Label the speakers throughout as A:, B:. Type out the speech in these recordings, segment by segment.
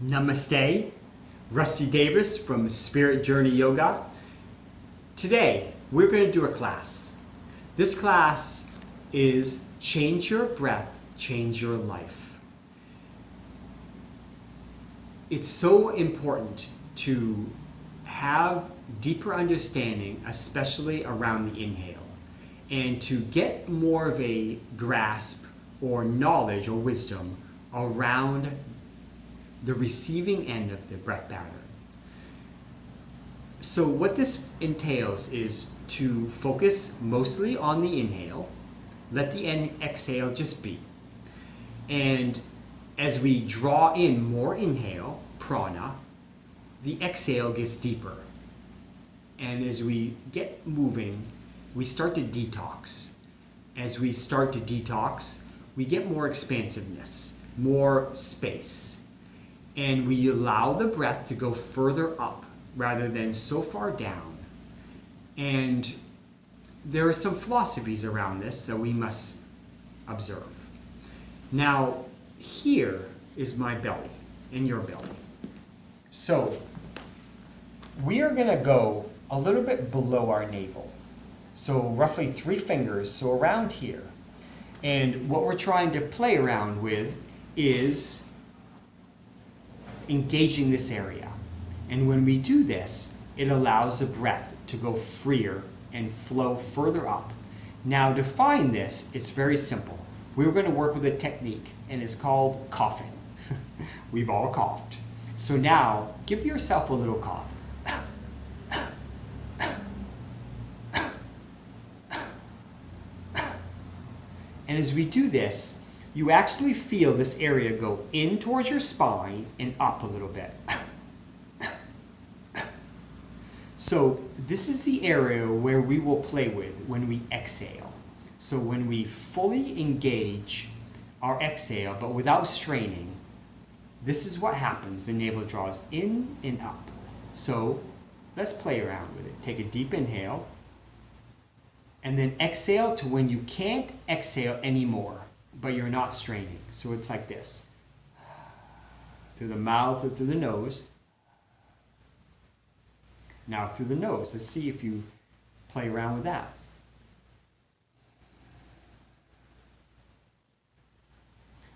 A: Namaste, Rusty Davis from Spirit Journey Yoga. Today, we're going to do a class. This class is Change Your Breath, Change Your Life. It's so important to have deeper understanding, especially around the inhale, and to get more of a grasp or knowledge or wisdom around the receiving end of the breath pattern. So what this entails is to focus mostly on the inhale, let the exhale just be. And as we draw in more inhale, prana, the exhale gets deeper. And as we get moving, we start to detox. As we start to detox, we get more expansiveness, more space. And we allow the breath to go further up rather than so far down. And there are some philosophies around this that we must observe. Now, here is my belly and your belly. So, we are going to go a little bit below our navel. So, roughly 3 fingers, so around here. And what we're trying to play around with is engaging this area. And when we do this, it allows the breath to go freer and flow further up. Now to find this, it's very simple. We're going to work with a technique and it's called coughing. We've all coughed. So now give yourself a little cough. And as we do this, you actually feel this area go in towards your spine and up a little bit. So this is the area where we will play with when we exhale. So when we fully engage our exhale, but without straining, this is what happens. The navel draws in and up. So let's play around with it. Take a deep inhale, and then exhale to when you can't exhale anymore, but you're not straining. So it's like this. Through the mouth or through the nose. Now through the nose. Let's see if you play around with that.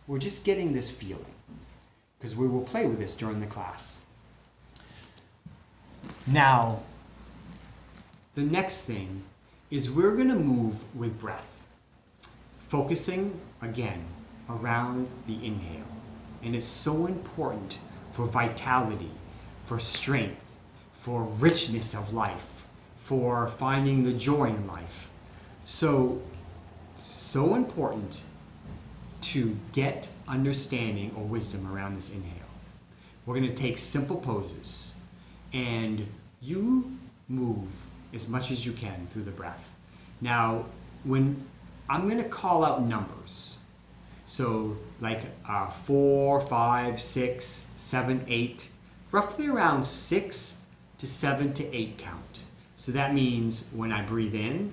A: We're just getting this feeling because we will play with this during the class. Now, the next thing is we're going to move with breath. Focusing, again, around the inhale. And it's so important for vitality, for strength, for richness of life, for finding the joy in life. So important to get understanding or wisdom around this inhale. We're going to take simple poses, and you move as much as you can through the breath. Now, when I'm going to call out numbers. So like 4, 5, 6, 7, 8, roughly around 6 to 7 to 8 count. So that means when I breathe in,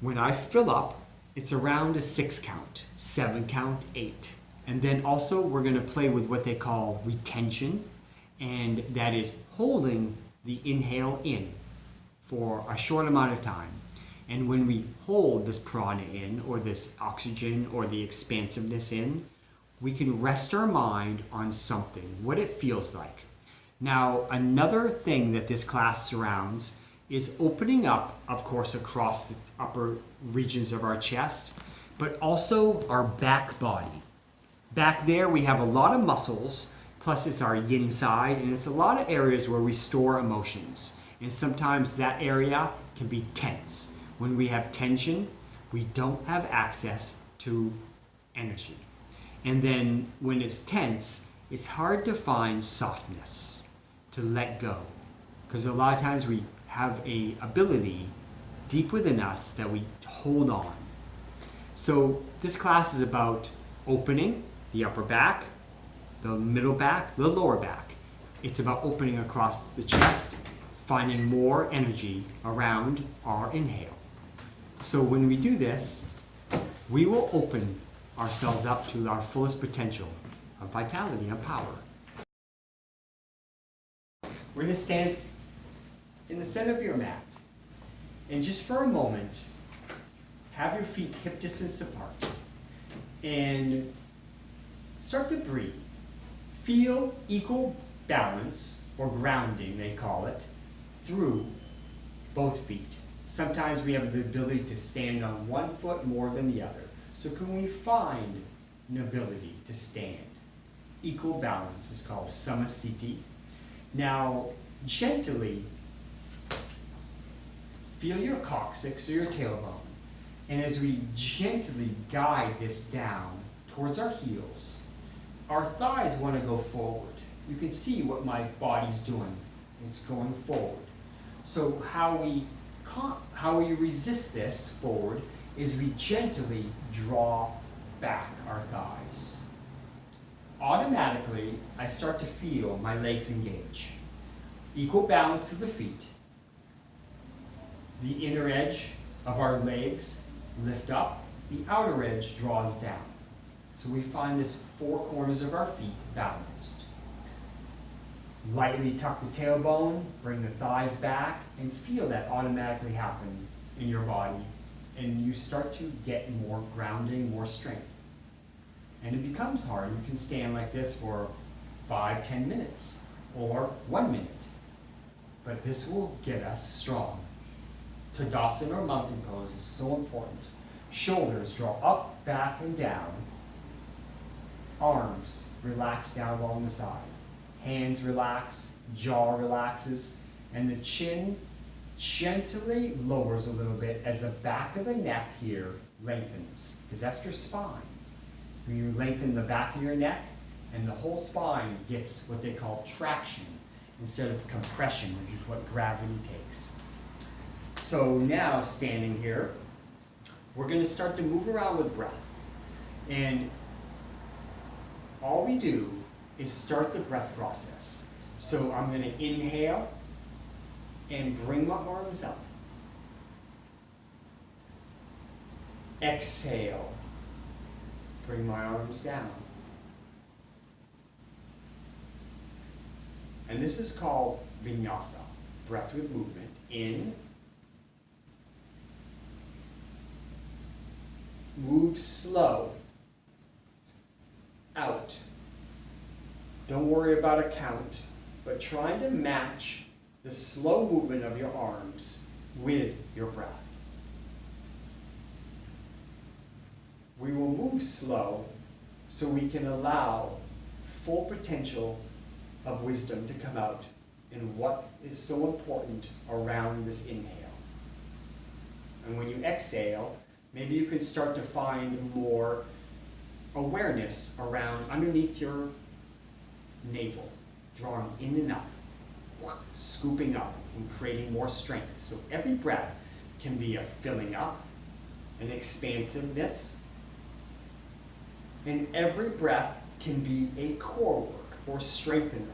A: when I fill up, it's around a 6 count, 7 count, 8. And then also we're going to play with what they call retention, and that is holding the inhale in for a short amount of time. And when we hold this prana in, or this oxygen, or the expansiveness in, we can rest our mind on something, what it feels like. Now, another thing that this class surrounds is opening up, of course, across the upper regions of our chest, but also our back body. Back there, we have a lot of muscles, plus it's our yin side, and it's a lot of areas where we store emotions. And sometimes that area can be tense. When we have tension, we don't have access to energy. And then when it's tense, it's hard to find softness, to let go. Because a lot of times we have an ability deep within us that we hold on. So this class is about opening the upper back, the middle back, the lower back. It's about opening across the chest, finding more energy around our inhale. So when we do this, we will open ourselves up to our fullest potential of vitality and power. We're going to stand in the center of your mat. And just for a moment, have your feet hip distance apart. And start to breathe. Feel equal balance, or grounding they call it, through both feet. Sometimes we have the ability to stand on one foot more than the other. So can we find an ability to stand? Equal balance is called samasthiti. Now, gently feel your coccyx or your tailbone. And as we gently guide this down towards our heels, our thighs want to go forward. You can see what my body's doing. It's going forward. So how we resist this forward is we gently draw back our thighs. Automatically, I start to feel my legs engage. Equal balance to the feet. The inner edge of our legs lift up, the outer edge draws down. So we find this four corners of our feet balanced. Lightly tuck the tailbone, bring the thighs back, and feel that automatically happen in your body. And you start to get more grounding, more strength. And it becomes hard. You can stand like this for 5-10 minutes or 1 minute. But this will get us strong. Tadasana or mountain pose is so important. Shoulders draw up, back, and down. Arms relax down along the side. Hands relax, jaw relaxes, and the chin gently lowers a little bit as the back of the neck here lengthens, because that's your spine. When you lengthen the back of your neck, and the whole spine gets what they call traction instead of compression, which is what gravity takes. So now, standing here, we're going to start to move around with breath. And all we do is start the breath process. So I'm going to inhale and bring my arms up. Exhale, bring my arms down. And this is called Vinyasa, breath with movement. In, move slow, out. Don't worry about a count, but try to match the slow movement of your arms with your breath. We will move slow so we can allow full potential of wisdom to come out in what is so important around this inhale. And when you exhale, maybe you can start to find more awareness around underneath your navel, drawing in and up, scooping up and creating more strength. So every breath can be a filling up, an expansiveness, and every breath can be a core work or strengthener.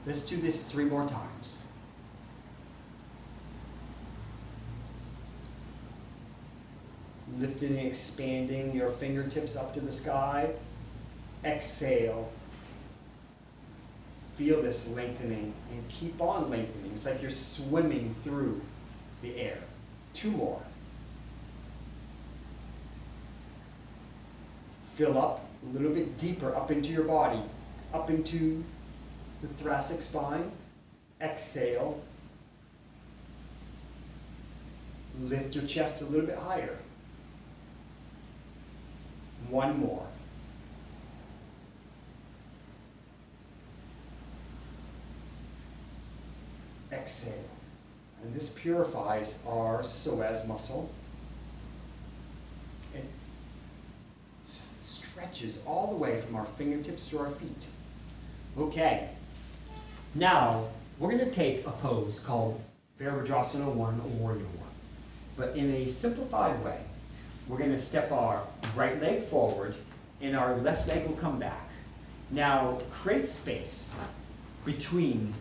A: Let's do this 3 more times. Lifting and expanding your fingertips up to the sky. Exhale. Feel this lengthening and keep on lengthening. It's like you're swimming through the air. 2 more. Fill up a little bit deeper up into your body, up into the thoracic spine. Exhale. Lift your chest a little bit higher. 1 more. Exhale. And this purifies our psoas muscle. It stretches all the way from our fingertips to our feet. Okay. Now, we're going to take a pose called Virabhadrasana 1 or Warrior 1. But in a simplified way. We're going to step our right leg forward and our left leg will come back. Now, create space between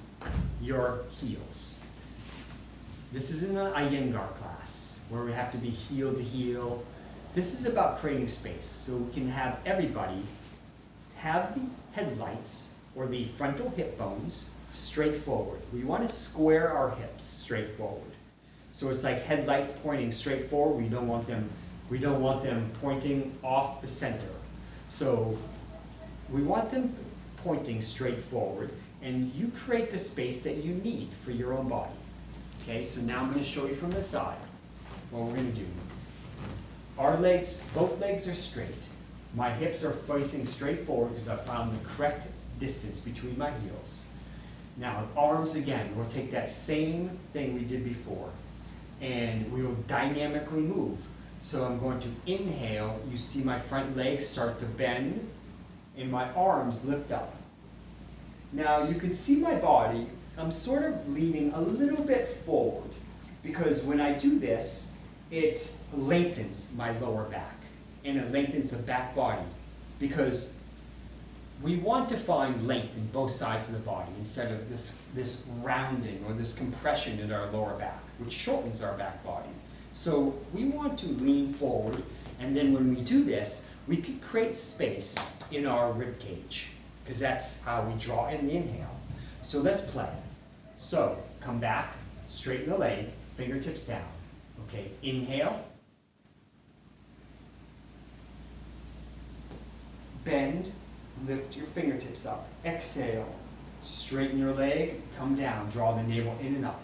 A: your heels. This isn't an Iyengar class where we have to be heel to heel. This is about creating space so we can have everybody have the headlights or the frontal hip bones straight forward. We want to square our hips straight forward. So it's like headlights pointing straight forward. We don't want them pointing off the center. So we want them pointing straight forward, and you create the space that you need for your own body. Okay, so now I'm going to show you from the side what we're going to do. Our legs, both legs are straight. My hips are facing straight forward because I found the correct distance between my heels. Now, arms again, we'll take that same thing we did before, and we will dynamically move. So I'm going to inhale, you see my front legs start to bend, and my arms lift up. Now, you can see my body, I'm sort of leaning a little bit forward, because when I do this, it lengthens my lower back, and it lengthens the back body, because we want to find length in both sides of the body instead of this rounding or this compression in our lower back, which shortens our back body. So we want to lean forward, and then when we do this, we can create space in our rib cage, because that's how we draw in the inhale. So let's play. So come back, straighten the leg, fingertips down. Okay, inhale. Bend, lift your fingertips up. Exhale, straighten your leg, come down, draw the navel in and up.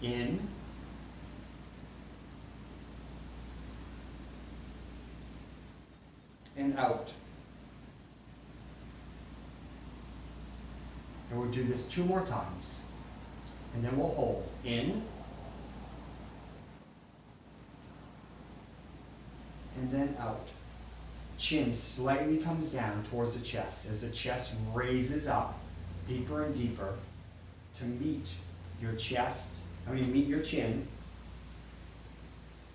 A: In. And out. And we'll do this 2 more times. And then we'll hold. In. And then out. Chin slightly comes down towards the chest as the chest raises up deeper and deeper to meet your chest. Meet your chin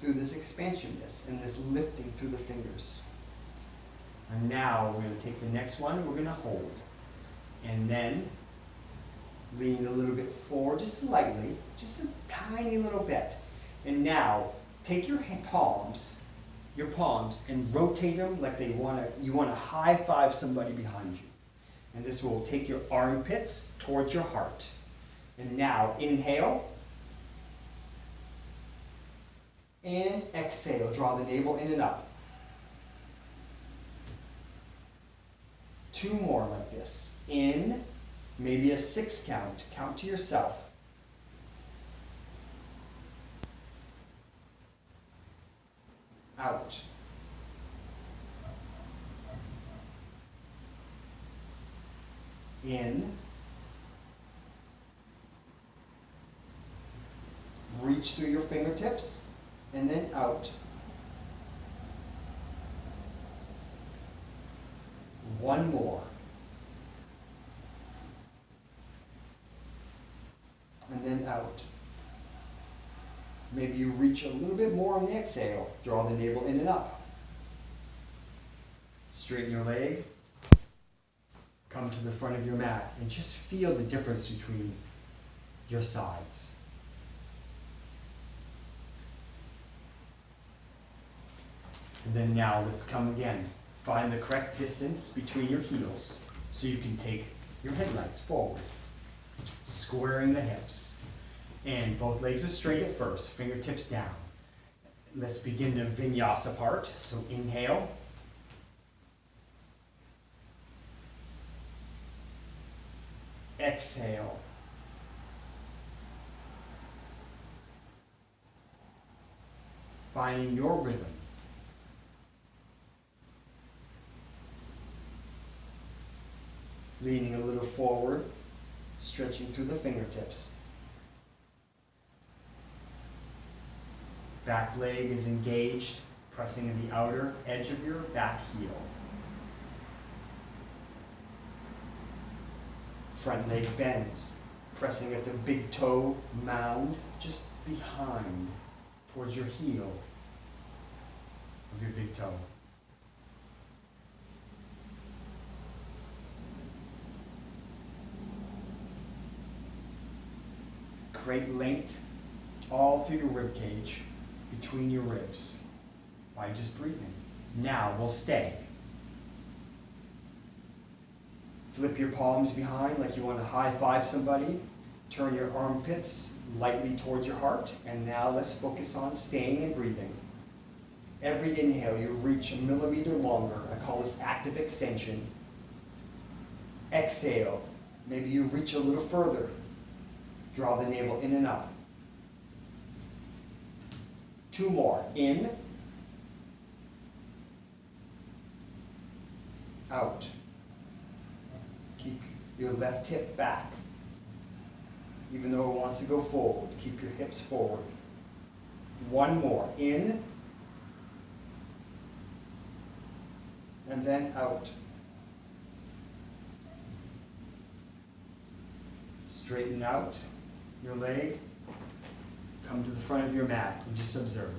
A: through this expansionness and this lifting through the fingers. And now we're going to take the next one, we're going to hold. And then lean a little bit forward, just slightly, just a tiny little bit. And now take your palms, and rotate them like you want to high five somebody behind you. And this will take your armpits towards your heart. And now inhale. And exhale, draw the navel in and up. 2 more like this. In, maybe a 6 count. Count to yourself. Out. In. Reach through your fingertips. And then out. 1 more. And then out. Maybe you reach a little bit more on the exhale. Draw the navel in and up. Straighten your leg. Come to the front of your mat and just feel the difference between your sides. And then now let's come again. Find the correct distance between your heels so you can take your headlights forward. Squaring the hips. And both legs are straight at first, fingertips down. Let's begin the vinyasa part. So inhale. Exhale. Finding your rhythm. Leaning a little forward, stretching through the fingertips. Back leg is engaged, pressing in the outer edge of your back heel. Front leg bends, pressing at the big toe mound just behind, towards your heel of your big toe. create length all through your rib cage, between your ribs, by just breathing. Now we'll stay. Flip your palms behind like you want to high five somebody. Turn your armpits lightly towards your heart. And now let's focus on staying and breathing. Every inhale, you reach a millimeter longer. I call this active extension. Exhale, maybe you reach a little further. Draw the navel in and up. 2 more. In. Out. Keep your left hip back. Even though it wants to go forward, keep your hips forward. 1 more. In. And then out. Straighten out your leg. Come to the front of your mat and just observe.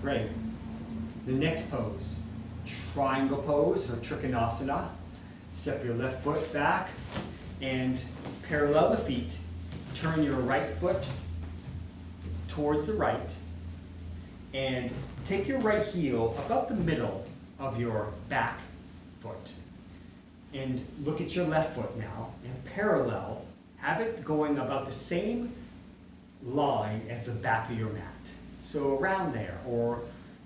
A: Great. The next pose, triangle pose or Uttanasana. Step your left foot back and parallel the feet. Turn your right foot towards the right and take your right heel about the middle of your back foot. And look at your left foot now and parallel, have it going about the same line as the back of your mat. So around there, or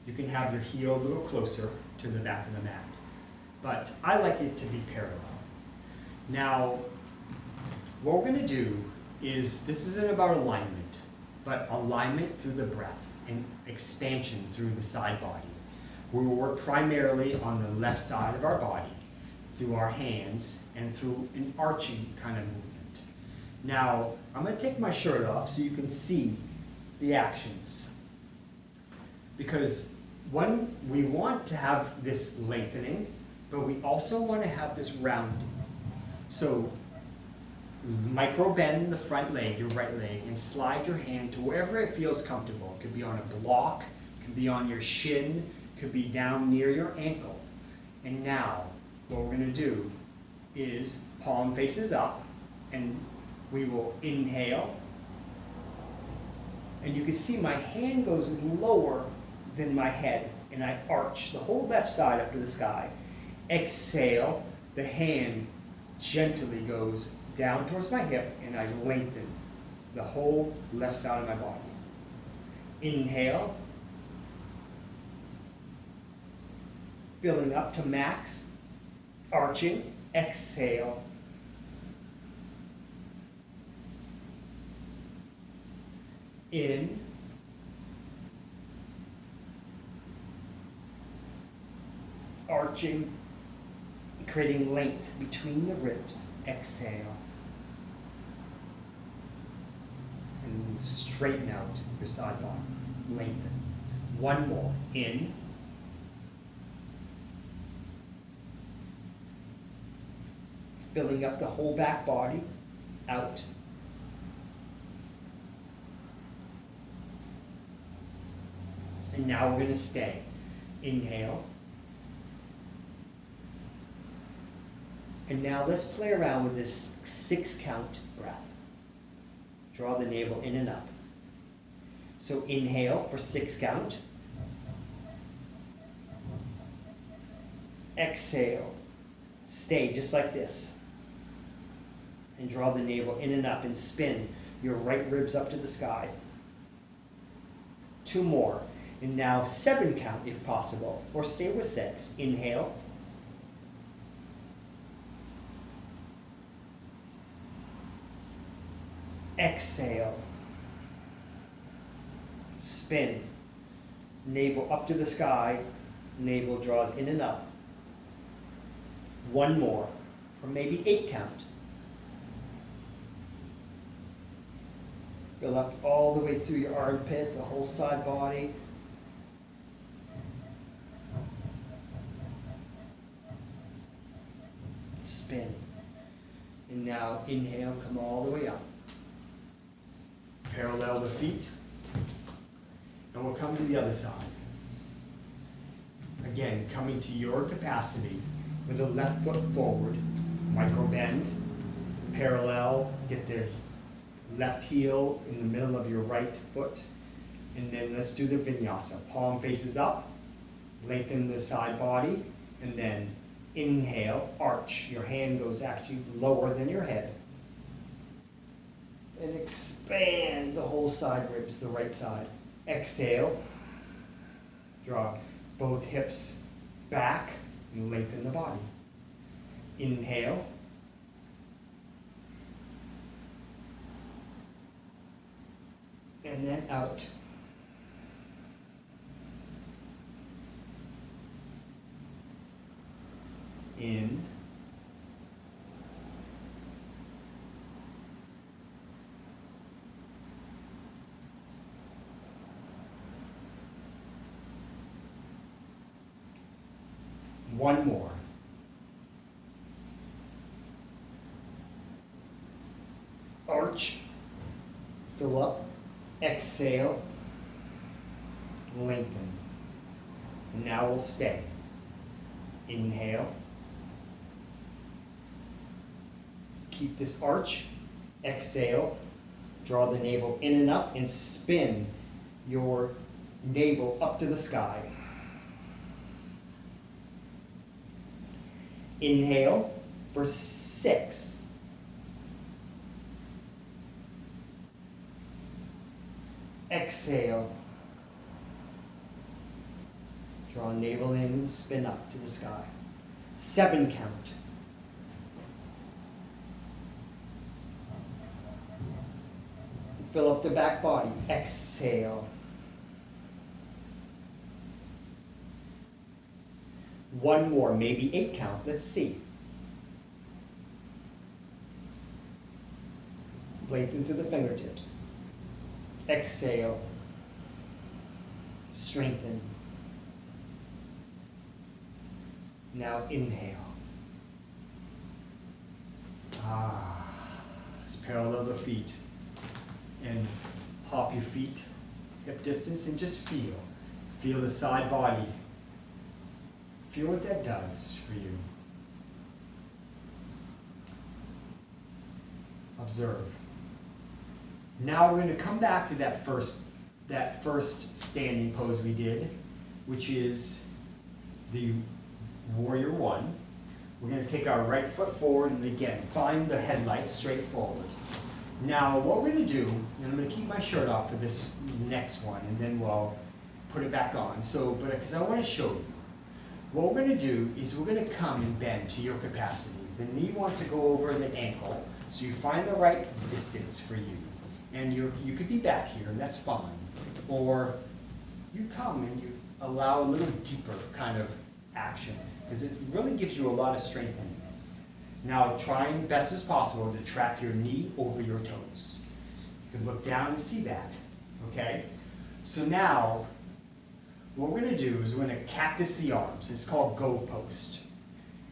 A: you can have your heel a little closer to the back of the mat. But I like it to be parallel. Now, what we're going to do is, this isn't about alignment, but alignment through the breath and expansion through the side body. We will work primarily on the left side of our body, through our hands, and through an arching kind of movement. Now, I'm going to take my shirt off so you can see the actions. Because one, we want to have this lengthening, but we also want to have this rounding. So, micro bend the front leg, your right leg, and slide your hand to wherever it feels comfortable. It could be on a block, it could be on your shin, it could be down near your ankle. And now, what we're going to do is palm faces up, and we will inhale. And you can see my hand goes lower than my head, and I arch the whole left side up to the sky. Exhale, the hand gently goes down towards my hip, and I lengthen the whole left side of my body. Inhale, filling up to max, arching. Exhale, in, arching, creating length between the ribs. Exhale. And straighten out your side body. Lengthen. 1 more. In. Filling up the whole back body. Out. And now we're going to stay. Inhale. And now let's play around with this 6-count breath. Draw the navel in and up. So inhale for 6 count. Exhale. Stay just like this. And draw the navel in and up and spin your right ribs up to the sky. 2 more. And now 7 count if possible, or stay with 6. Inhale. Exhale. Spin. Navel up to the sky. Navel draws in and up. 1 more, or maybe 8 count. Fill up all the way through your armpit, the whole side body. Spin. And now inhale, come all the way up. Parallel the feet. And we'll come to the other side. Again, coming to your capacity. with the left foot forward, micro bend, parallel, get the left heel in the middle of your right foot, and then let's do the vinyasa. Palm faces up, lengthen the side body, and then inhale, arch. Your hand goes actually lower than your head. And expand the whole side ribs, the right side. Exhale, draw both hips back and lengthen the body. Inhale. And then out. In. One more. Arch. Fill up. Exhale. Lengthen. And now we'll stay. Inhale. Keep this arch. Exhale. Draw the navel in and up and spin your navel up to the sky. Inhale for 6. Exhale. Draw navel in and spin up to the sky. 7 count. Fill up the back body. Exhale. 1 more, maybe 8 count. Let's see. Lengthen through the fingertips. Exhale. Strengthen. Now inhale. Just parallel the feet. And hop your feet hip distance and just feel. Feel the side body. Feel what that does for you. Observe. Now we're going to come back to that first standing pose we did, which is the warrior one. We're going to take our right foot forward and again, find the headlights straight forward. Now what we're going to do, and I'm going to keep my shirt off for this next one, and then we'll put it back on. Because I want to show you. What we're going to do is we're going to come and bend to your capacity. The knee wants to go over the ankle, so you find the right distance for you. And you could be back here, and that's fine. Or you come and you allow a little deeper kind of action, because it really gives you a lot of strengthening. Now, trying best as possible to track your knee over your toes. You can look down and see that, okay? So now, what we're going to do is we're going to cactus the arms. It's called go post.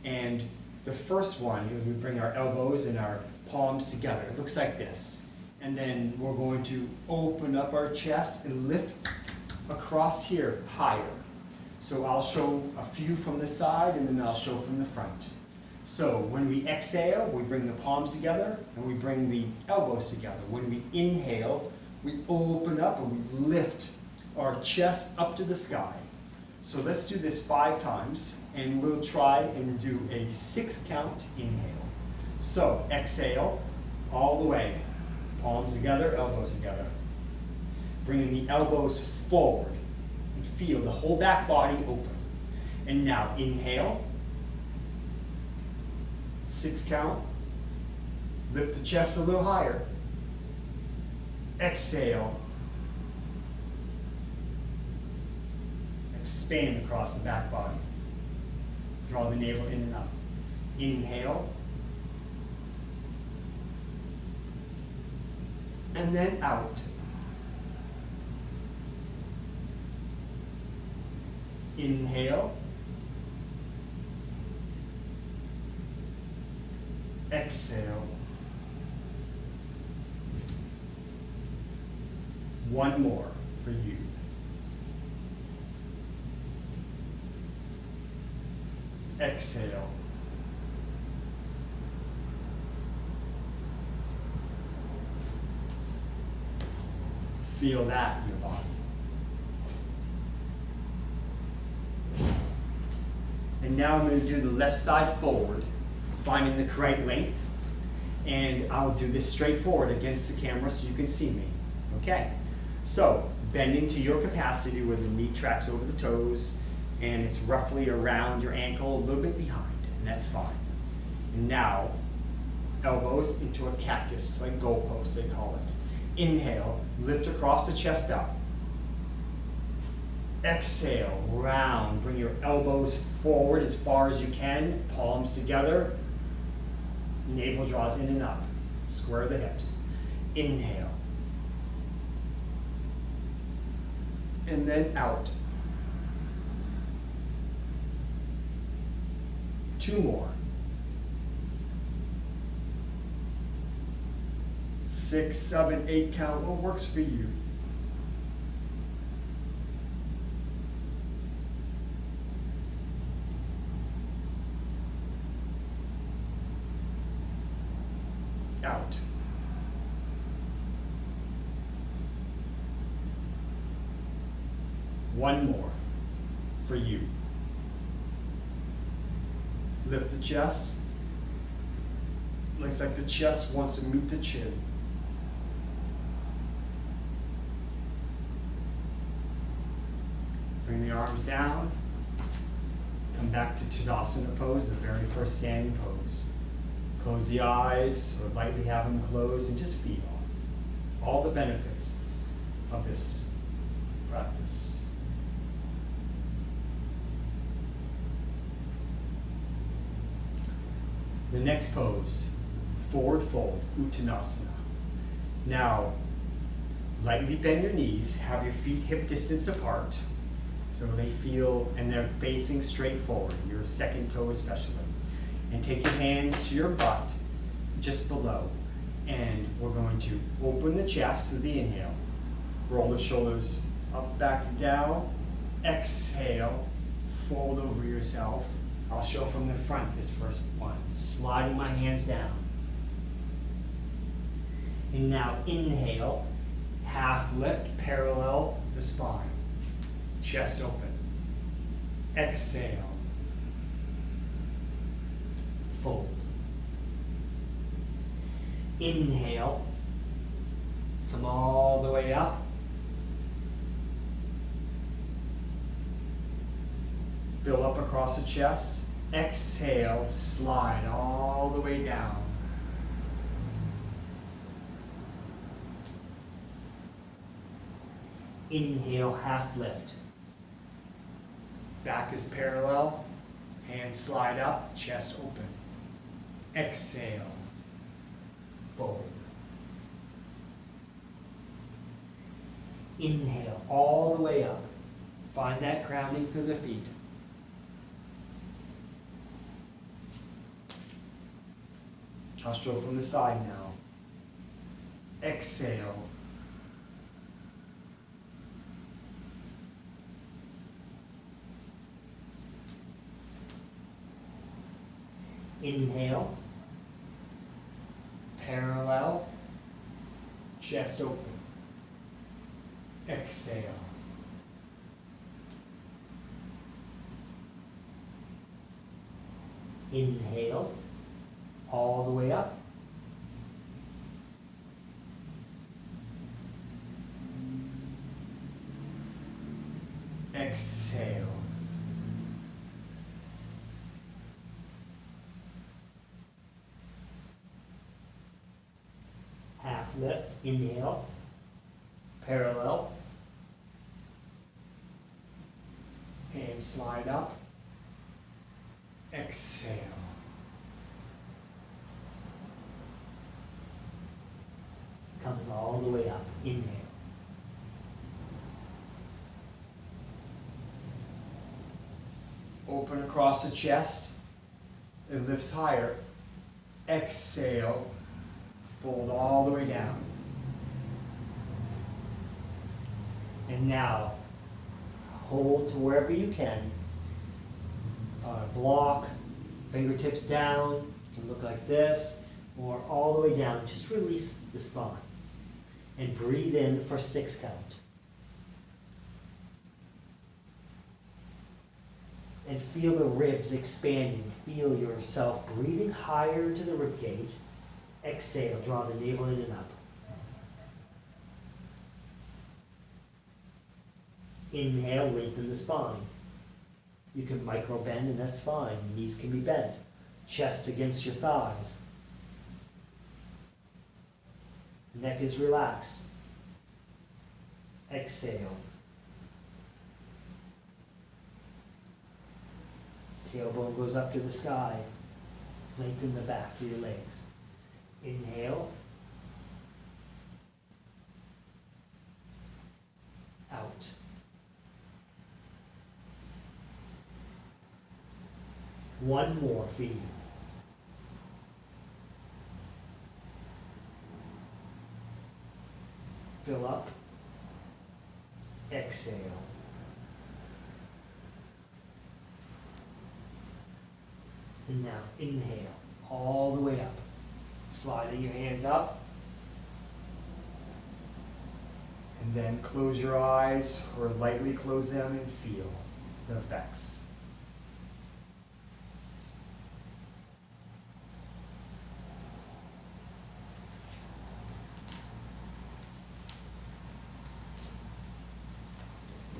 A: And the first one is we bring our elbows and our palms together. It looks like this. And then we're going to open up our chest and lift across here higher. So I'll show a few from the side and then I'll show from the front. So when we exhale, we bring the palms together and we bring the elbows together. When we inhale, we open up and we lift our chest up to the sky. So let's do this 5 times and we'll try and do a 6 count inhale. So exhale all the way. Palms together, elbows together. Bringing the elbows forward and feel the whole back body open. And now inhale. 6 count. Lift the chest a little higher. Exhale. Expand across the back body. Draw the navel in and up. Inhale. And then out. Inhale. Exhale. 1 more for you. Exhale. Feel that in your body. And now I'm going to do the left side forward, finding the correct length. And I'll do this straight forward against the camera so you can see me. Okay, so bending to your capacity where the knee tracks over the toes and it's roughly around your ankle, a little bit behind, and that's fine. And now, elbows into a cactus, like goalpost they call it. Inhale, lift across the chest up. Exhale, round, bring your elbows forward as far as you can, palms together. Navel draws in and up. Square the hips. Inhale. And then out. 2 more. 6, 7, 8 count. What works for you? Out. One more for you. Lift the chest. Looks like the chest wants to meet the chin. Bring the arms down. Come back to Tadasana pose, the very first standing pose. Close the eyes or lightly have them closed and just feel all the benefits of this practice. The next pose, forward fold, Uttanasana. Now, lightly bend your knees, have your feet hip distance apart so they feel, and they're facing straight forward, your second toe especially. And take your hands to your butt, just below. And we're going to open the chest with the inhale. Roll the shoulders up, back, and down. Exhale, fold over yourself. I'll show from the front this first one. Sliding my hands down. And now inhale, half lift, parallel the spine. Chest open. Exhale. Fold. Inhale. Come all the way up. Fill up across the chest. Exhale, slide all the way down. Inhale, half lift. Back is parallel. Hands slide up, chest open. Exhale, fold. Inhale all the way up. Find that grounding through the feet. I'll show from the side now. Exhale. Inhale. Parallel. Chest open. Exhale. Inhale. All the way up. Exhale. Half lift, inhale, parallel. Hands slide up. Exhale. Coming all the way up, inhale. Open across the chest, it lifts higher. Exhale, fold all the way down. And now, hold to wherever you can. block, fingertips down, it can look like this, or all the way down. Just release the spine and breathe in for 6 count. And feel the ribs expanding. Feel yourself breathing higher into the rib cage. Exhale, draw the navel in and up. Inhale, lengthen the spine. You can micro bend and that's fine. Knees can be bent. Chest against your thighs. Neck is relaxed. Exhale. Tailbone goes up to the sky. Lengthen the back of your legs. Inhale. Out. One more for you. Fill up. Exhale. And now inhale all the way up. Sliding your hands up. And then close your eyes or lightly close them and feel the effects.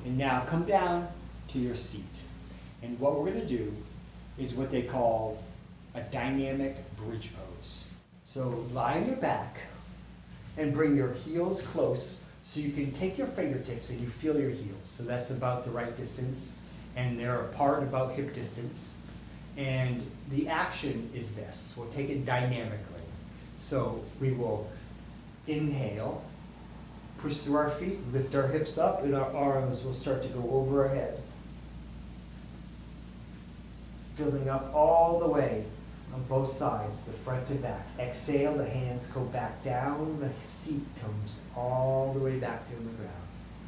A: And now come down to your seat. And what we're going to do is what they call a dynamic bridge pose. So lie on your back and bring your heels close so you can take your fingertips and you feel your heels. So that's about the right distance, and they're apart about hip distance. And the action is this. We'll take it dynamically. So we will inhale, push through our feet, lift our hips up, and our arms will start to go over our head. Filling up all the way on both sides, the front and back. Exhale, the hands go back down, the seat comes all the way back to the ground.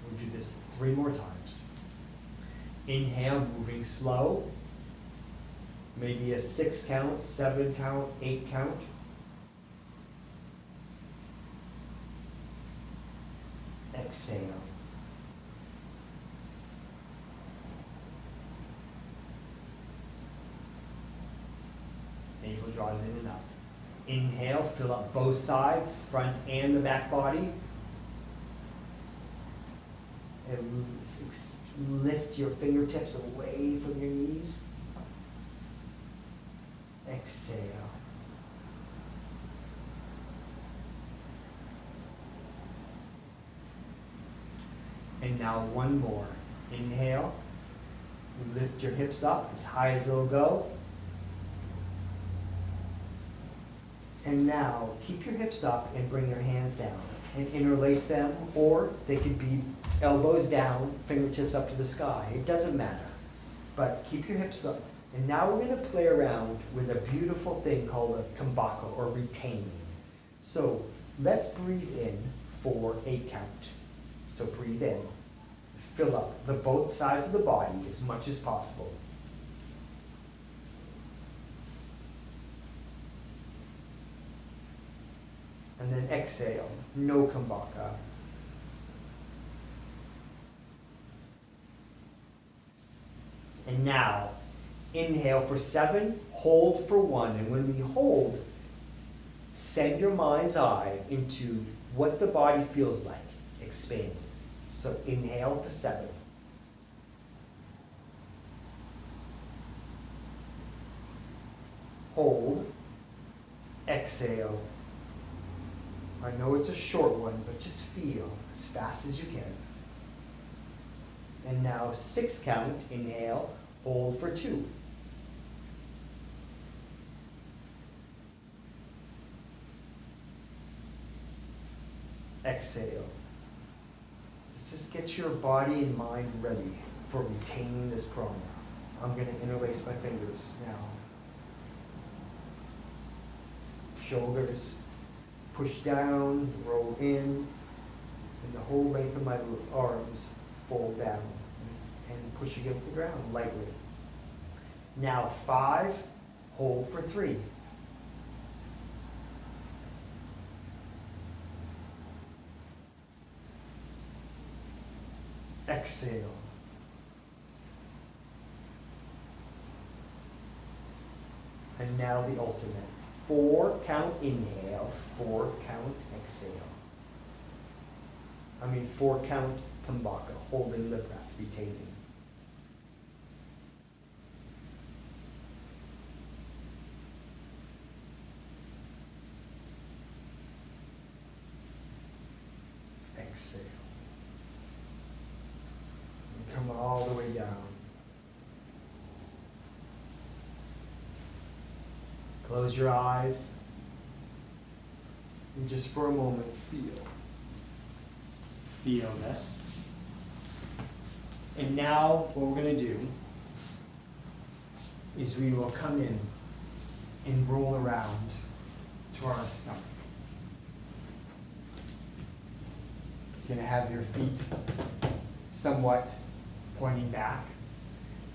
A: We'll do this 3 more times. Inhale, moving slow. Maybe a 6 count, 7 count, 8 count. Exhale. Navel draws in and up. Inhale, fill up both sides, front and the back body. And lift your fingertips away from your knees. Exhale. And now one more. Inhale. Lift your hips up as high as they'll go. And now keep your hips up and bring your hands down and interlace them, or they could be elbows down, fingertips up to the sky. It doesn't matter. But keep your hips up. And now we're going to play around with a beautiful thing called a kumbhaka, or retaining. So let's breathe in for 8 count. So breathe in. Fill up the both sides of the body as much as possible. And then exhale, no kumbhaka. And now, inhale for 7, hold for 1. And when we hold, send your mind's eye into what the body feels like, expanding. So inhale for 7. Hold, exhale. I know it's a short one, but just feel as fast as you can. And now 6 count, inhale, hold for 2. Exhale. Let's just get your body and mind ready for retaining this prana. I'm going to interlace my fingers now. Shoulders. Push down, roll in, and the whole length of my arms fold down and push against the ground lightly. Now 5, hold for 3. Exhale. And now the ultimate. 4 count inhale, 4 count exhale. 4 count Kumbhaka, holding the breath, retaining. Exhale. And come all the way down. Close your eyes. And just for a moment, feel this. And now what we're going to do is we will come in and roll around to our stomach. You're going to have your feet somewhat pointing back,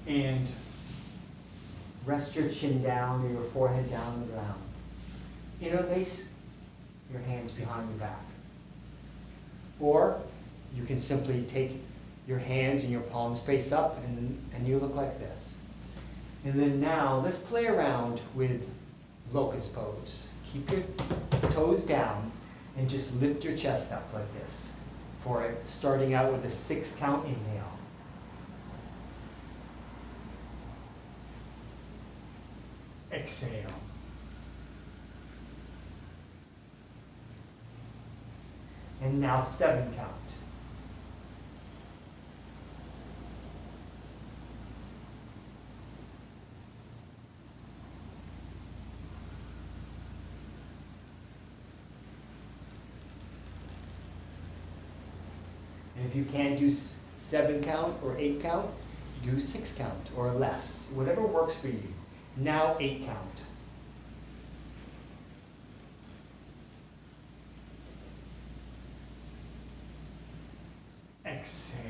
A: and rest your chin down or your forehead down on the ground. Interlace your hands behind your back. Or you can simply take your hands and your palms face up, and you look like this. And then now let's play around with Locust Pose. Keep your toes down and just lift your chest up like this. For it, starting out with a 6 count inhale. Exhale. And now 7 count. And if you can't do 7 count or 8 count, do 6 count or less. Whatever works for you. Now 8 count. Exhale.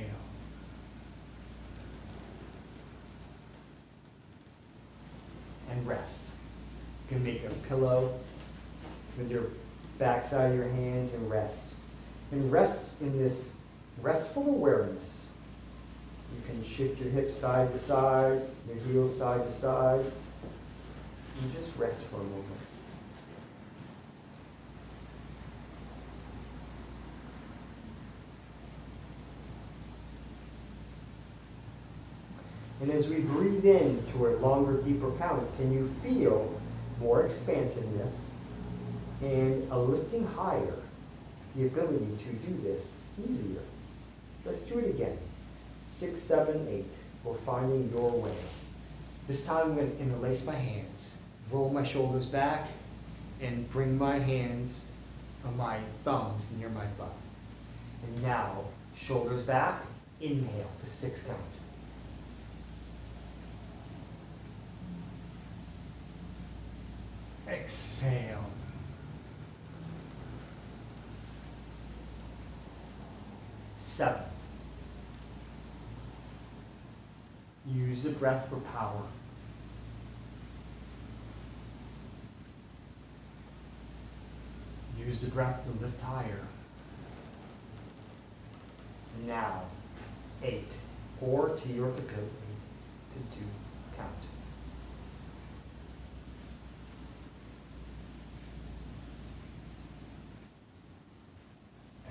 A: And rest. You can make a pillow with your backside of your hands and rest. And rest in this restful awareness. You can shift your hips side to side, your heels side to side, and just rest for a moment. And as we breathe in to a longer, deeper count, can you feel more expansiveness and a lifting higher, the ability to do this easier? Let's do it again. 6, 7, 8. We're finding your way. This time I'm going to interlace my hands, roll my shoulders back, and bring my hands on my thumbs near my butt. And now, shoulders back, inhale for 6 count. Exhale. Seven. Use the breath for power. Use the breath to lift higher. Now, 8. Or to your capability to do count.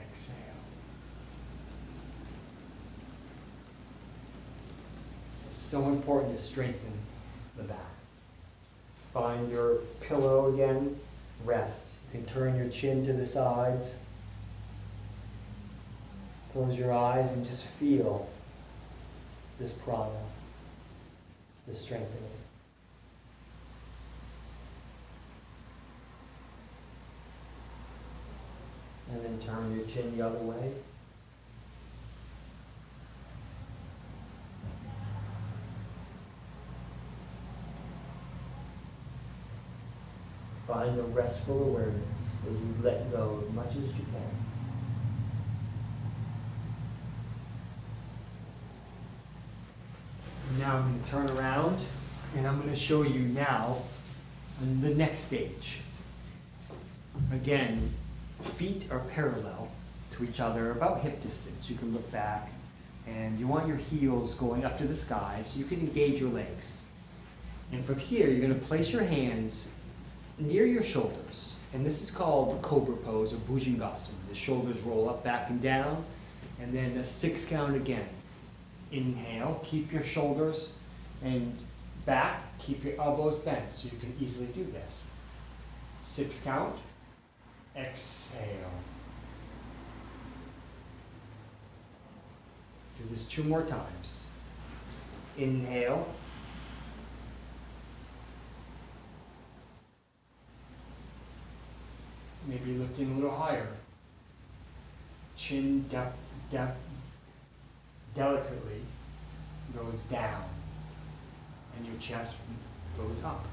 A: Exhale. It's so important to strengthen the back. Find your pillow again. Rest. You can turn your chin to the sides. Close your eyes and just feel this prana, this strengthening. And then turn your chin the other way. Find a restful awareness as you let go as much as you can. Now I'm going to turn around And I'm going to show you now on the next stage. Again, feet are parallel to each other, about hip distance. You can look back, and you want your heels going up to the sky so you can engage your legs. And from here, you're going to place your hands near your shoulders. And this is called Cobra Pose or Bhujangasana. The shoulders roll up, back, and down. And then a 6 count again. Inhale, keep your shoulders and back, keep your elbows bent so you can easily do this. 6 count. Exhale. Do this 2 more times. Inhale. Maybe lifting a little higher. Chin delicately goes down, and your chest goes up.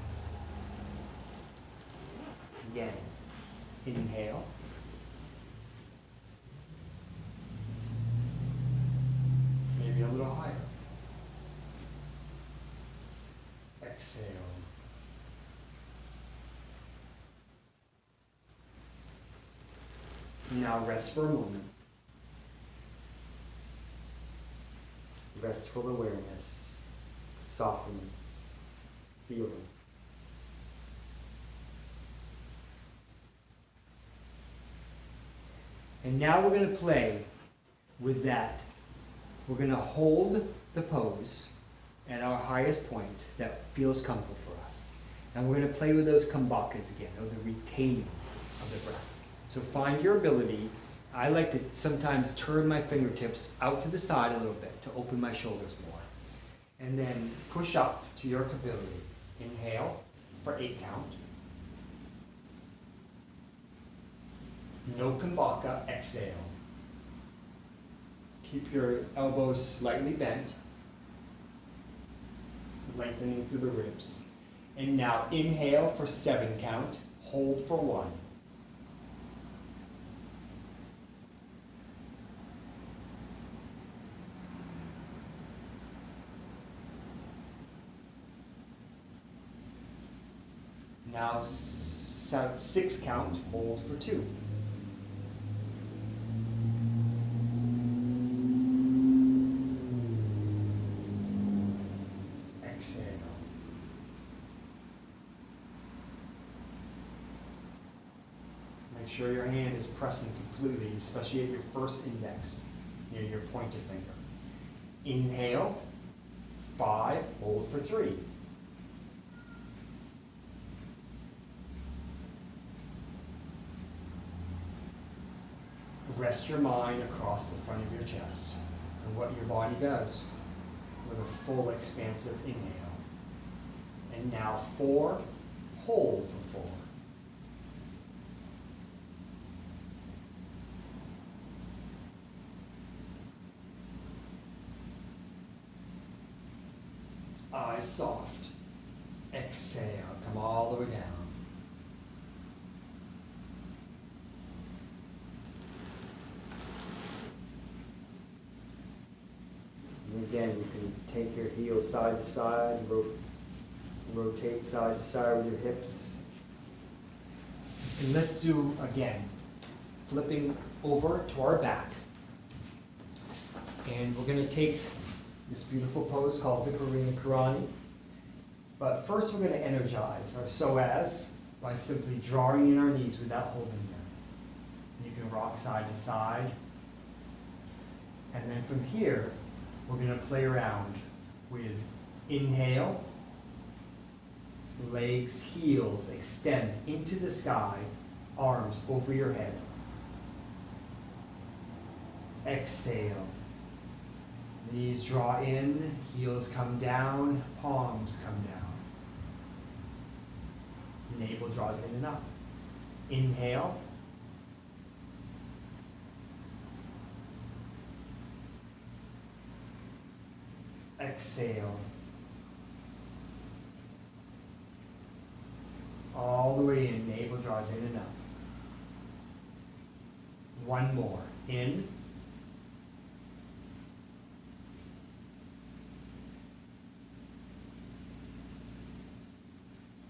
A: Again, inhale. Maybe a little higher. Exhale. Now rest for a moment. Restful awareness, softening, feeling. And now we're going to play with that. We're going to hold the pose at our highest point that feels comfortable for us. And we're going to play with those kambakas again, or the retaining of the breath. So find your ability. I like to sometimes turn my fingertips out to the side a little bit to open my shoulders more. And then push up to your ability. Inhale for 8 count. No kambaka, exhale. Keep your elbows slightly bent, lengthening through the ribs. And now inhale for 7 count, hold for 1. Now 6 count, hold for 2. Exhale. Make sure your hand is pressing completely, especially at your first index near your pointer finger. Inhale, 5, hold for 3. Rest your mind across the front of your chest and what your body does with a full expansive inhale. And now 4, hold for 4. Eyes soft. Exhale, come all the way down. Again, you can take your heels side to side, rotate side to side with your hips. And let's do, again, flipping over to our back. And we're going to take this beautiful pose called Viparita Karani. But first we're going to energize our psoas by simply drawing in our knees without holding them. You can rock side to side. And then from here, we're going to play around with inhale, legs, heels extend into the sky, arms over your head. Exhale. Knees draw in, heels come down, palms come down. Navel draws in and up. Inhale. Exhale. All the way in, navel draws in and up. One more. In.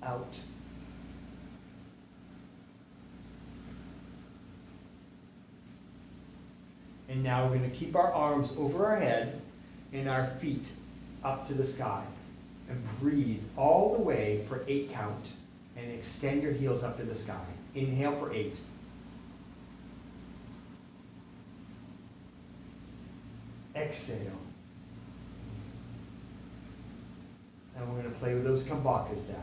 A: out. And now we're going to keep our arms over our head and our feet up to the sky. And breathe all the way for 8 count. And extend your heels up to the sky. Inhale for 8. Exhale. And we're going to play with those kambakas down.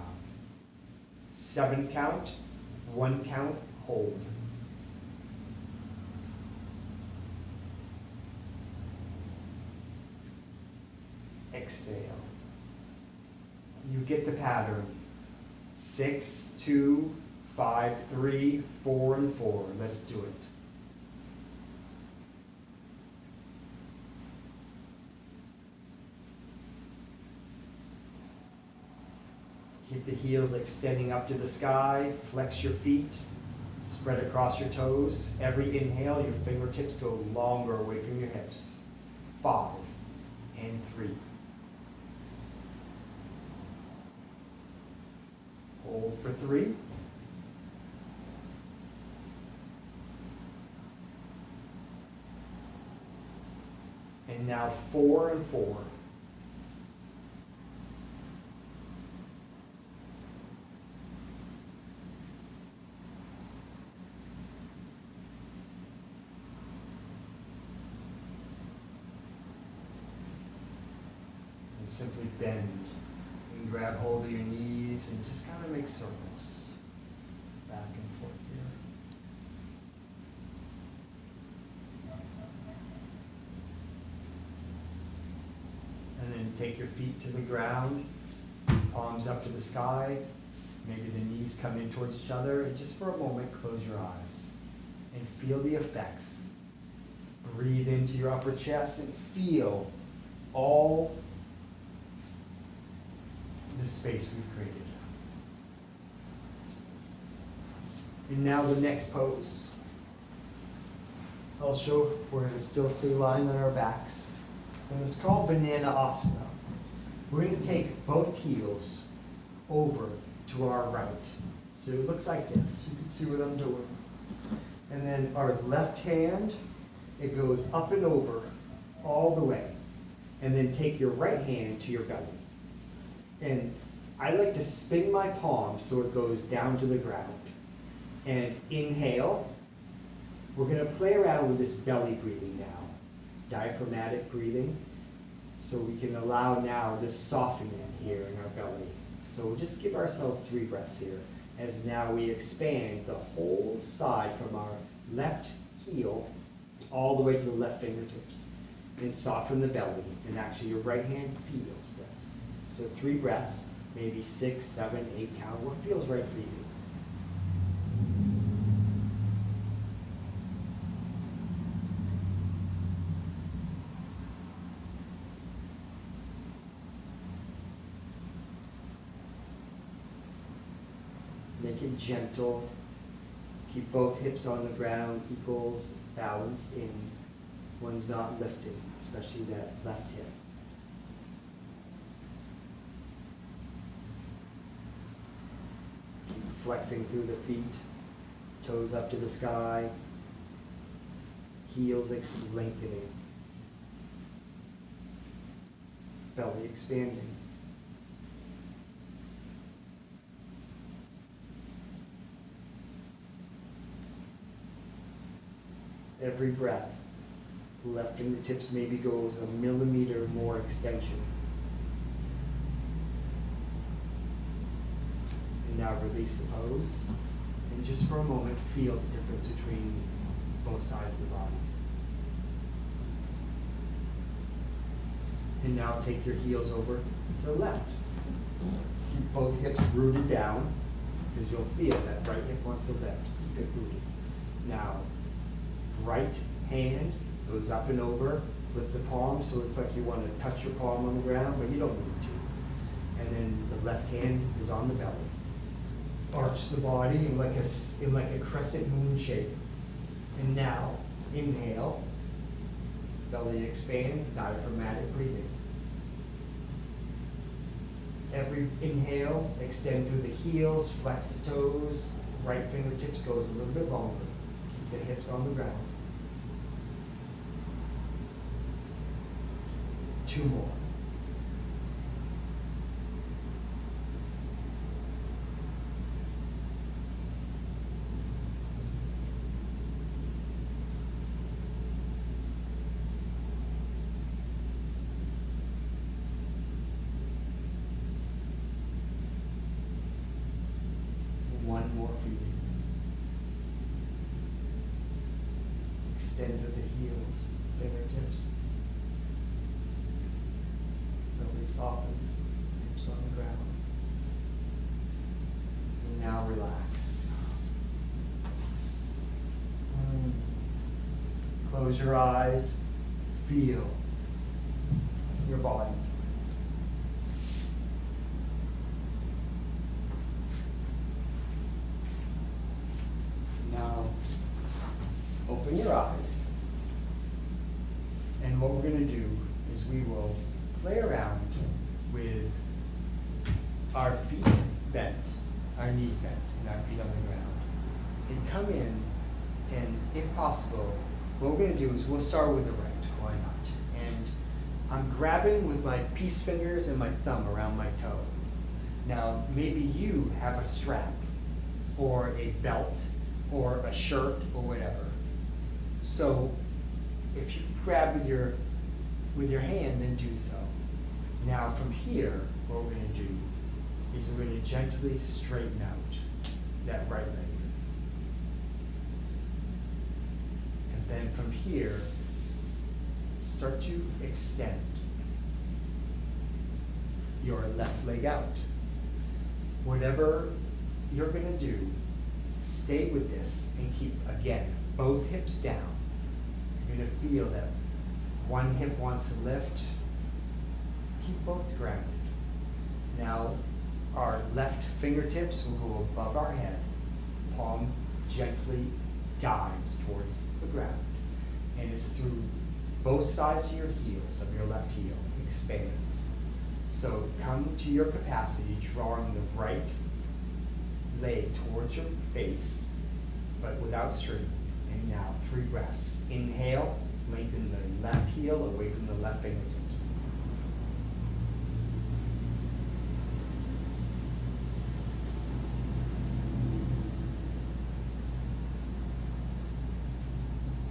A: 7 count, 1 count, hold. Exhale. You get the pattern. 6, 2, 5, 3, 4, and 4. Let's do it. Keep the heels extending up to the sky. Flex your feet. Spread across your toes. Every inhale, your fingertips go longer away from your hips. 5 and 3. Hold for 3. And now 4 and 4. And simply bend. And grab hold of your knees and just kind of make circles back and forth here. And then take your feet to the ground, palms up to the sky. Maybe the knees come in towards each other. And just for a moment, close your eyes and feel the effects. Breathe into your upper chest and feel all the space we've created. And now the next pose. I'll show, we're going to still stay lying on our backs. And it's called Banana Asana. We're going to take both heels over to our right. So it looks like this. You can see what I'm doing. And then our left hand, it goes up and over all the way. And then take your right hand to your belly. And I like to spin my palm so it goes down to the ground. And inhale. We're going to play around with this belly breathing now. Diaphragmatic breathing. So we can allow now this softening here in our belly. So we'll just give ourselves 3 breaths here. As now we expand the whole side from our left heel all the way to the left fingertips. And soften the belly. And actually your right hand feels this. So 3 breaths, maybe 6, 7, 8 count, what feels right for you. Make it gentle. Keep both hips on the ground, equals balance in. One's not lifting, especially that left hip. Flexing through the feet, toes up to the sky, heels lengthening, belly expanding. Every breath, left fingertips maybe goes a millimeter more extension. Now release the pose, and just for a moment feel the difference between both sides of the body. And now take your heels over to the left. Keep both hips rooted down, because you'll feel that right hip wants to lift. Keep it rooted. Now, right hand goes up and over, flip the palm, so it's like you want to touch your palm on the ground, but you don't need to. And then the left hand is on the belly. Arch the body in like a crescent moon shape. And now, inhale, belly expands, diaphragmatic breathing. Every every inhale, extend through the heels, flex the toes, right fingertips goes a little bit longer. Keep the hips on the ground. 2 more. One more for you. Extend to the heels, fingertips. Belly softens, hips on the ground. And now relax. Close your eyes. Feel your body. Now, open your eyes, and what we're going to do is we will play around with our feet bent, our knees bent, and our feet on the ground, and come in, and if possible, what we're going to do is we'll start with the right, why not? And I'm grabbing with my peace fingers and my thumb around my toe. Now, maybe you have a strap, or a belt, or a shirt, or whatever. So if you grab with your hand, then do so. Now from here, what we're going to do is we're going to gently straighten out that right leg. And then from here, start to extend your left leg out. Whatever you're going to do, stay with this and keep, again, both hips down. You're going to feel that one hip wants to lift. Keep both grounded. Now, our left fingertips will go above our head. Palm gently guides towards the ground. And it's through both sides of your heels, of your left heel, expands. So come to your capacity, drawing the right leg towards your face, but without straightening. And now 3 breaths. Inhale, lengthen the left heel away from the left fingertips.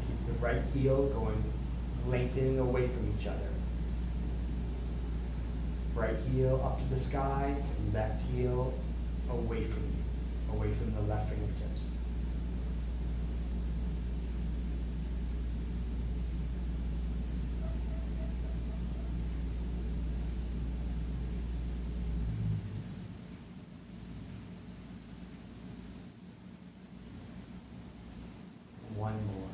A: Keep the right heel going, lengthening away from each other. Right heel up to the sky, left heel away from you, away from the left fingertips. One more.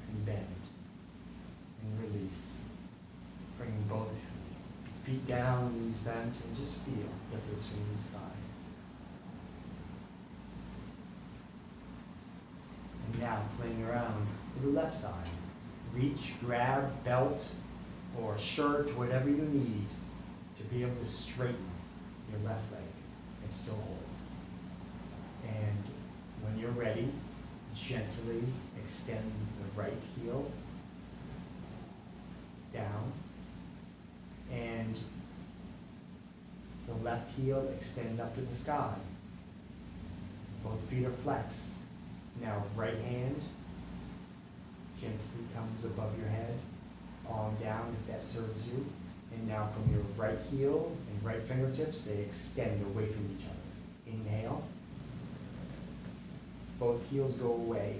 A: And bend. And release. Bring both feet down, knees bent, and just feel the difference from each side. And now playing around with the left side. Reach, grab, belt, or shirt, whatever you need to be able to straighten your left leg and still hold. And when you're ready, gently extend the right heel down, and the left heel extends up to the sky. Both feet are flexed. Now right hand gently comes above your head, palm down if that serves you. And now from your right heel and right fingertips, they extend away from each other. Inhale. Both heels go away.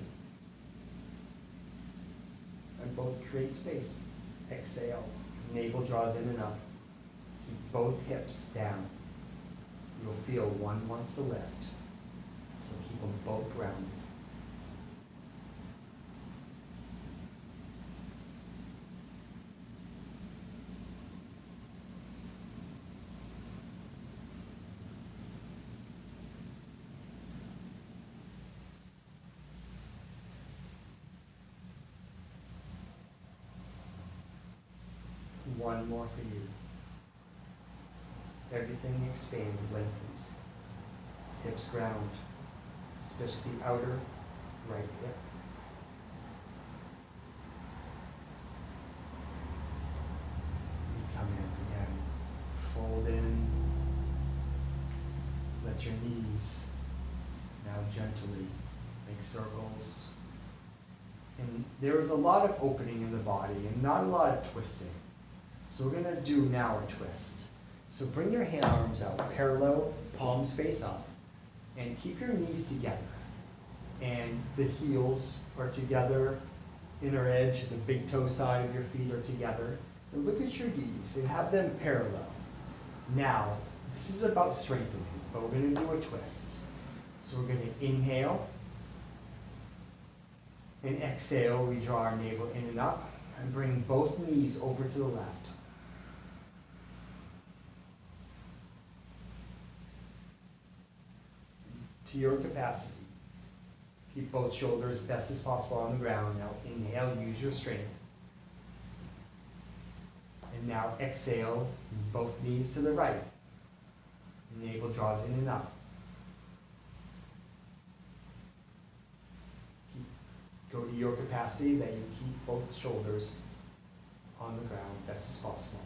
A: And both create space. Exhale. Navel draws in and up. Keep both hips down. You'll feel one wants to lift. So keep them both grounded. One more for you. Everything expands, lengthens. Hips ground, especially the outer right hip. You come in again. Fold in. Let your knees now gently make circles. And there is a lot of opening in the body and not a lot of twisting. So we're going to do now a twist. So bring your arms out, parallel, palms face up, and keep your knees together. And the heels are together, inner edge, the big toe side of your feet are together. And look at your knees and have them parallel. Now, this is about strengthening, but we're going to do a twist. So we're going to inhale, and exhale, we draw our navel in and up, and bring both knees over to the left. To your capacity. Keep both shoulders best as possible on the ground. Now inhale, use your strength. And now exhale, both knees to the right. Navel draws in and up. Go to your capacity that you keep both shoulders on the ground best as possible.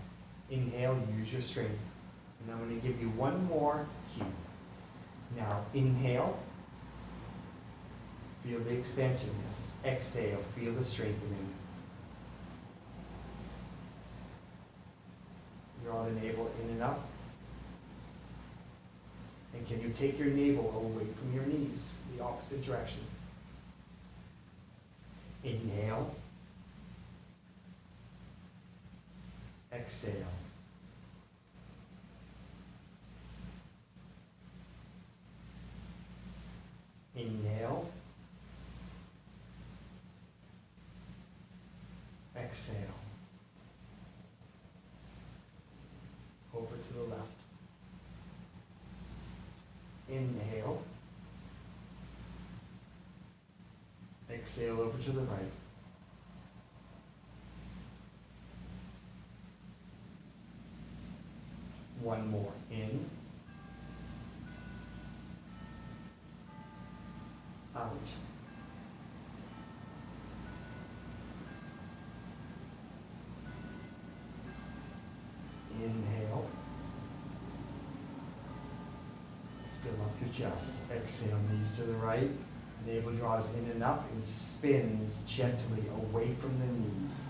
A: Inhale, use your strength. And I'm going to give you one more cue. Now inhale, feel the expansiveness. Exhale, feel the strengthening. Draw the navel in and up. And can you take your navel away from your knees, the opposite direction? Inhale. Exhale. Inhale. Exhale. Over to the left. Inhale. Exhale over to the right. One more. In. Out. Inhale. Fill up your chest. Exhale, knees to the right. Navel draws in and up and spins gently away from the knees.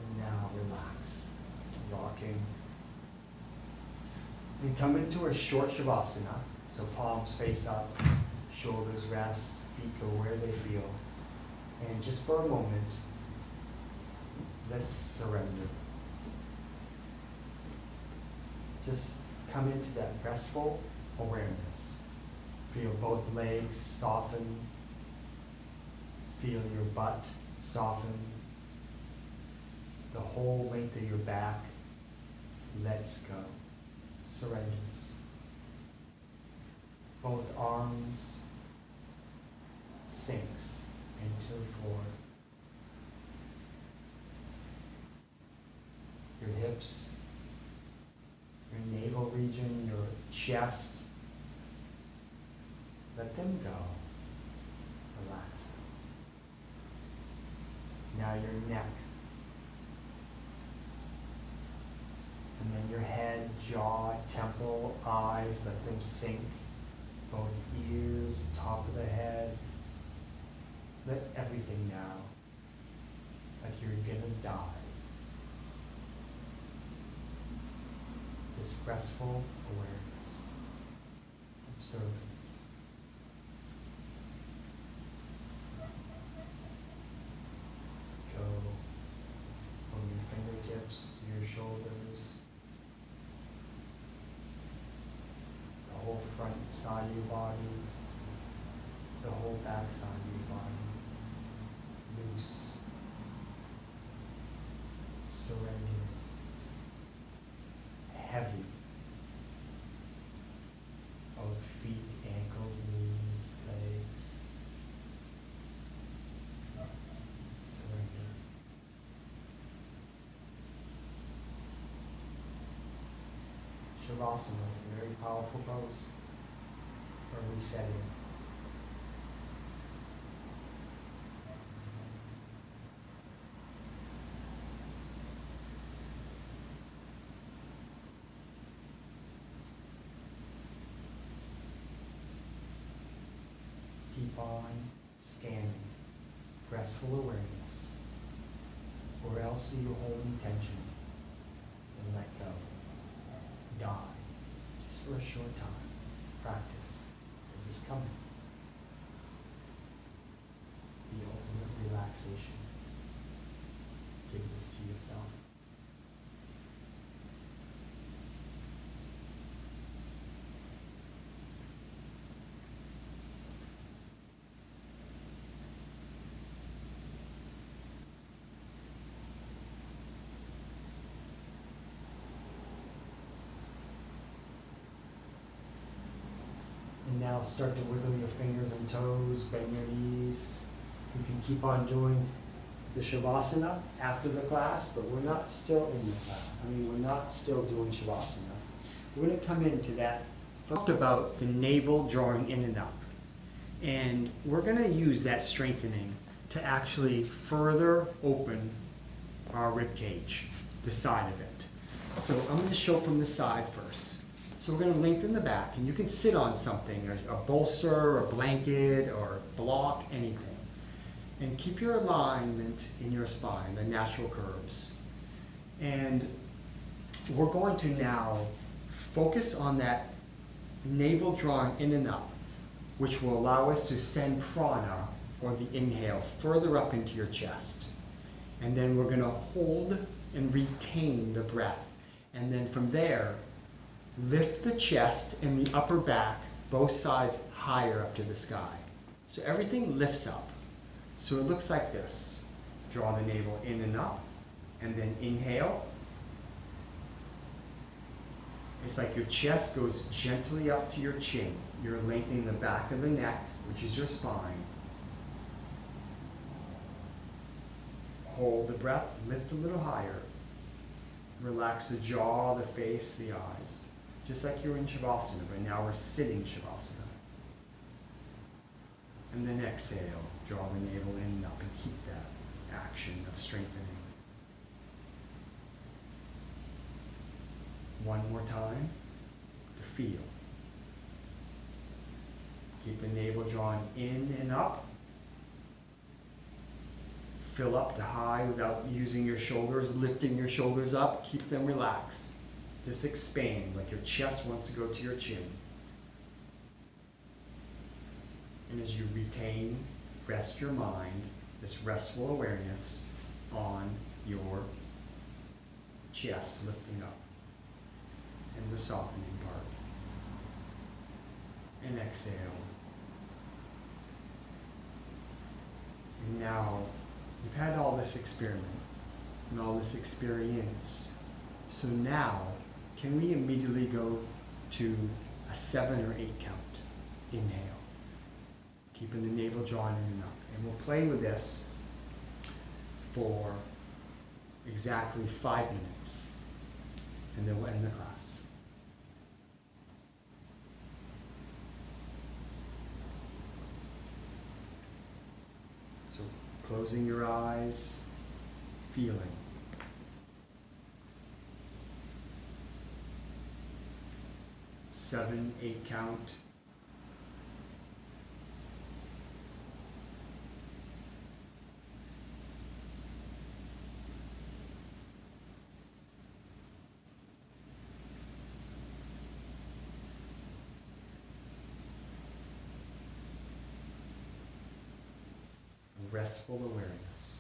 A: And now relax. Rocking. And come into a short Shavasana. So palms face up, shoulders rest, feet go where they feel. And just for a moment, let's surrender. Just come into that restful awareness. Feel both legs soften. Feel your butt soften. The whole length of your back lets go. Surrenders. Both arms sinks into the floor. Your hips, your navel region, your chest, let them go. Relax them. Now your neck. And then your head, jaw, temple, eyes, let them sink. Both ears, top of the head. Let everything now, like you're gonna die. This restful awareness, observance. Go from your fingertips to your shoulders. The whole front side of your body, the whole back side of your body, loose, surrendering, heavy, both feet, ankles, knees, legs, Shavasana is a very powerful pose for resetting. Keep on scanning, restful awareness, or else you hold tension and let go. Die, just for a short time. Practice, as is coming. The ultimate relaxation. Give this to yourself. And now start to wiggle your fingers and toes, bend your knees. You can keep on doing the Shavasana after the class, but we're not still in the class. We're not still doing Shavasana. We're going to come into that. We talked about the navel drawing in and up. And we're going to use that strengthening to actually further open our rib cage, the side of it. So I'm going to show from the side first. So we're going to lengthen the back, and you can sit on something, a bolster, a blanket, or a block, anything. And keep your alignment in your spine, the natural curves. And we're going to now focus on that navel drawing in and up, which will allow us to send prana, or the inhale, further up into your chest. And then we're going to hold and retain the breath. And then from there, lift the chest and the upper back, both sides higher up to the sky. So everything lifts up. So it looks like this. Draw the navel in and up, and then inhale. It's like your chest goes gently up to your chin. You're lengthening the back of the neck, which is your spine. Hold the breath, lift a little higher. Relax the jaw, the face, the eyes. Just like you're in Shavasana, but now we're sitting Shavasana. And then exhale, draw the navel in and up, and keep that action of strengthening. One more time to feel. Keep the navel drawn in and up. Fill up to high without using your shoulders, lifting your shoulders up. Keep them relaxed. Just expand, like your chest wants to go to your chin. And as you retain, rest your mind, this restful awareness on your chest lifting up and the softening part. And exhale. And now you've had all this experiment and all this experience. So now, can we immediately go to a 7 or 8 count? Inhale. Keeping the navel drawn in and up. And we'll play with this for exactly 5 minutes. And then we'll end the class. So closing your eyes, feeling. 7, 8 count. Restful awareness.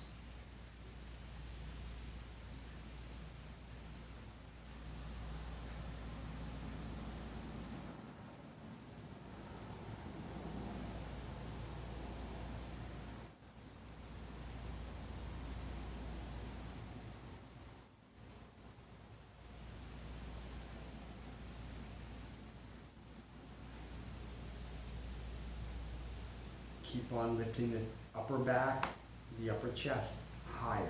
A: Keep on lifting the upper back, the upper chest higher.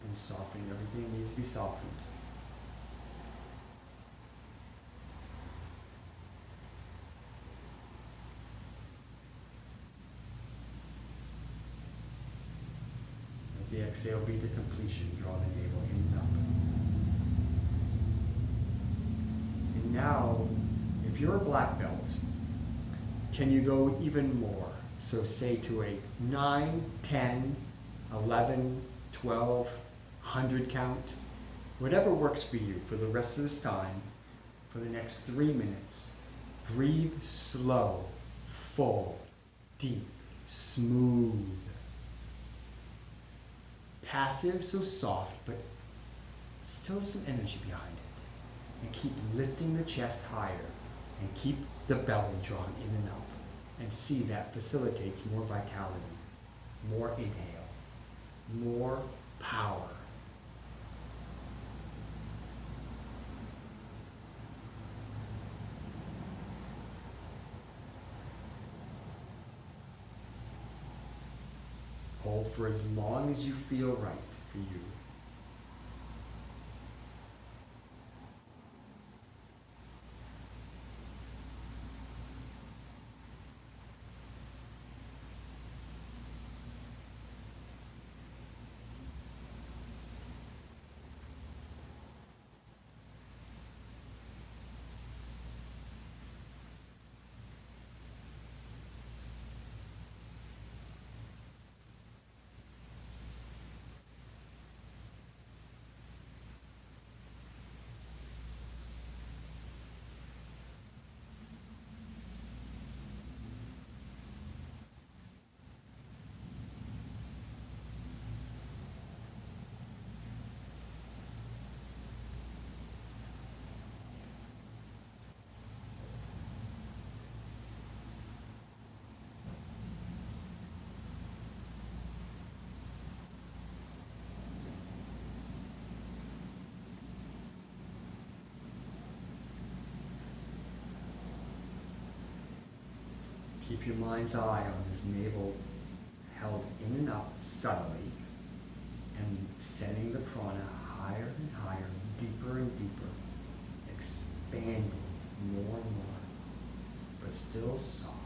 A: And softening everything that needs to be softened. The exhale be to completion. Draw the navel in and up. And now, if you're a black belt, can you go even more? So say to a 9, 10, 11, 12, 100 count. Whatever works for you for the rest of this time, for the next 3 minutes. Breathe slow, full, deep, smooth. Passive, so soft, but still some energy behind it. And keep lifting the chest higher and keep the belly drawn in and up. And see that facilitates more vitality, more inhale, more power. Hold for as long as you feel right for you. Keep your mind's eye on this navel held in and up subtly and sending the prana higher and higher, deeper and deeper, expanding more and more, but still soft.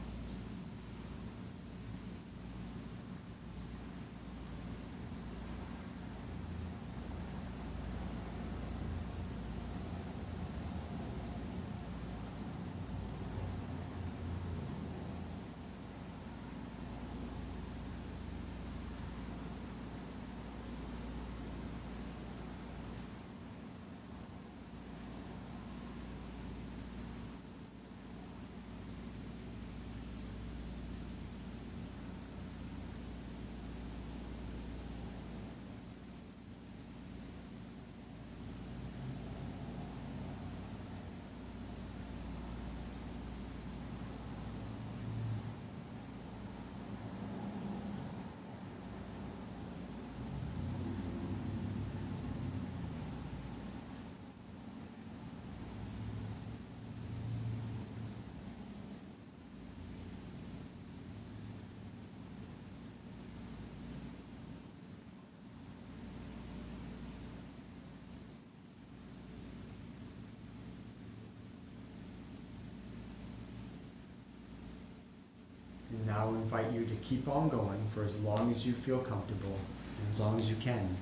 A: And now I invite you to keep on going for as long as you feel comfortable and as long as you can.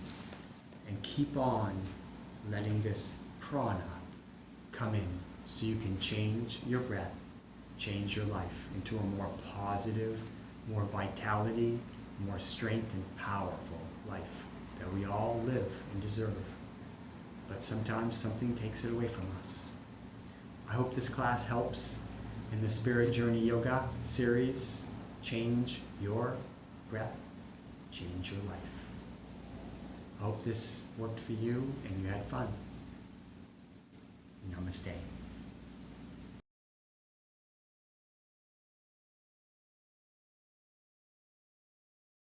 A: And keep on letting this prana come in so you can change your breath, change your life into a more positive, more vitality, more strength and powerful life that we all live and deserve. But sometimes something takes it away from us. I hope this class helps in the Spirit Journey Yoga series. Change your breath, change your life. I hope this worked for you and you had fun. Namaste.